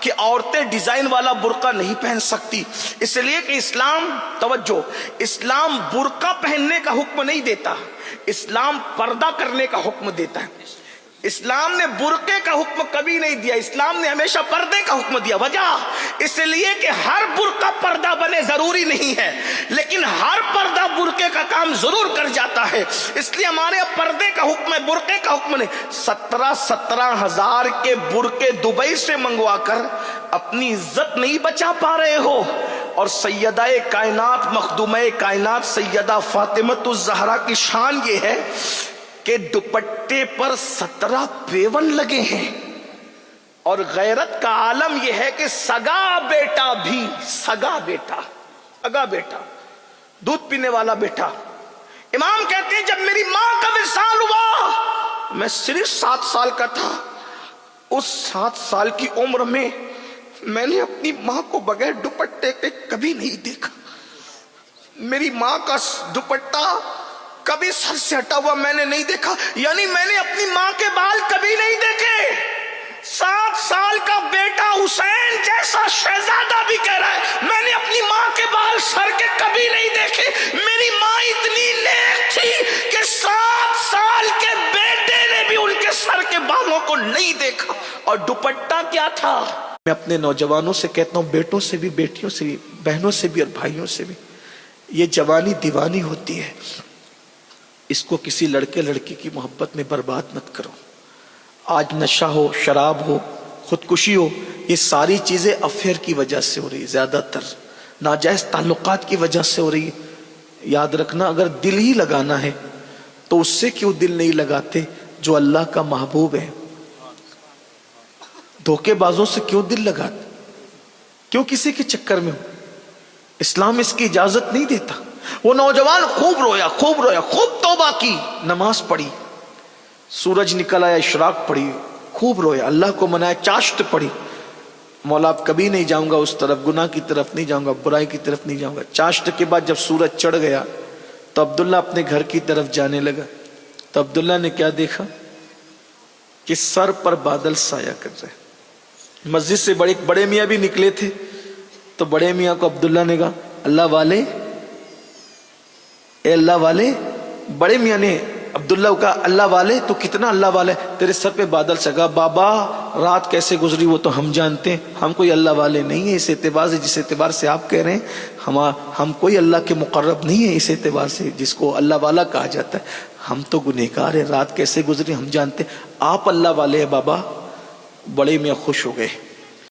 کہ عورتیں ڈیزائن والا برقع نہیں پہن سکتی، اس لیے کہ اسلام، توجہ، اسلام برقع پہننے کا حکم نہیں دیتا، اسلام پردہ کرنے کا حکم دیتا ہے۔ اسلام نے برقعے کا حکم کبھی نہیں دیا، اسلام نے ہمیشہ پردے کا حکم دیا۔ وجہ اس لیے کہ ہر برقع پردہ بنے ضروری نہیں ہے، لیکن ہر پردہ برقعے کا کام ضرور کر جاتا ہے، اس لیے ہمارے اب پردے کا حکم ہے، برقعے کا حکم نہیں۔ 17 ہزار کے برقعے دبئی سے منگوا کر اپنی عزت نہیں بچا پا رہے ہو، اور سیدہ کائنات، مخدومہ کائنات سیدہ فاطمہ الزہرا کی شان یہ ہے کہ دوپٹے پر 17 پیون لگے ہیں، اور غیرت کا عالم یہ ہے کہ سگا بیٹا بھی، سگا بیٹا، دودھ پینے والا بیٹا۔ امام کہتے ہیں جب میری ماں کا وصال ہوا میں صرف 7 سال کا تھا، اس 7 سال کی عمر میں میں نے اپنی ماں کو بغیر دوپٹے کے کبھی نہیں دیکھا، میری ماں کا دوپٹہ کبھی سر سے ہٹا ہوا میں نے نہیں دیکھا، یعنی میں نے اپنی ماں کے بال کبھی نہیں دیکھے۔ 7 سال کا بیٹا حسین جیسا شہزادہ بھی کہہ رہا ہے میں نے اپنی ماں کے بال سر کے کبھی نہیں دیکھے۔ میری ماں اتنی نیک تھی کہ 7 سال کے بیٹے نے بھی ان کے سر کے بالوں کو نہیں دیکھا، اور دوپٹہ کیا تھا۔ میں اپنے نوجوانوں سے کہتا ہوں، بیٹوں سے بھی، بیٹیوں سے بھی، بہنوں سے بھی اور بھائیوں سے بھی، یہ جوانی دیوانی ہوتی ہے، اس کو کسی لڑکے لڑکی کی محبت میں برباد مت کرو۔ آج نشہ ہو، شراب ہو، خودکشی ہو، یہ ساری چیزیں افیئر کی وجہ سے ہو رہی ہے، زیادہ تر ناجائز تعلقات کی وجہ سے ہو رہی ہے۔ یاد رکھنا، اگر دل ہی لگانا ہے تو اس سے کیوں دل نہیں لگاتے جو اللہ کا محبوب ہے؟ دھوکے بازوں سے کیوں دل لگاتے؟ کیوں کسی کے چکر میں ہو؟ اسلام اس کی اجازت نہیں دیتا۔ وہ نوجوان خوب رویا، خوب توبہ کی، نماز پڑھی، سورج نکل آیا، اشراق پڑھی، خوب رویا، اللہ کو منایا، چاشت پڑھی، مولا اب کبھی نہیں جاؤں گا اس طرف، گناہ کی طرف نہیں جاؤں گا، برائی کی طرف نہیں جاؤں گا۔ چاشت کے بعد جب سورج چڑھ گیا تو عبداللہ اپنے گھر کی طرف جانے لگا، تو عبداللہ نے کیا دیکھا کہ سر پر بادل سایہ کر رہے۔ مسجد سے بڑے میاں بھی نکلے تھے، تو بڑے میاں کو عبداللہ نے کہا، اللہ والے، اے اللہ والے۔ بڑے میاں نے عبداللہ کو کہا، اللہ والے تو کتنا اللہ والے، تیرے سر پہ بادل سگا۔ بابا رات کیسے گزری وہ تو ہم جانتے ہیں، ہم کوئی اللہ والے نہیں ہیں اس اعتبار سے جس اعتبار سے آپ کہہ رہے ہیں، ہم کوئی اللہ کے مقرب نہیں ہیں اس اعتبار سے جس کو اللہ والا کہا جاتا ہے، ہم تو گنہگار ہیں، رات کیسے گزری ہم جانتے ہیں، آپ اللہ والے ہیں بابا۔ بڑے میاں خوش ہو گئے۔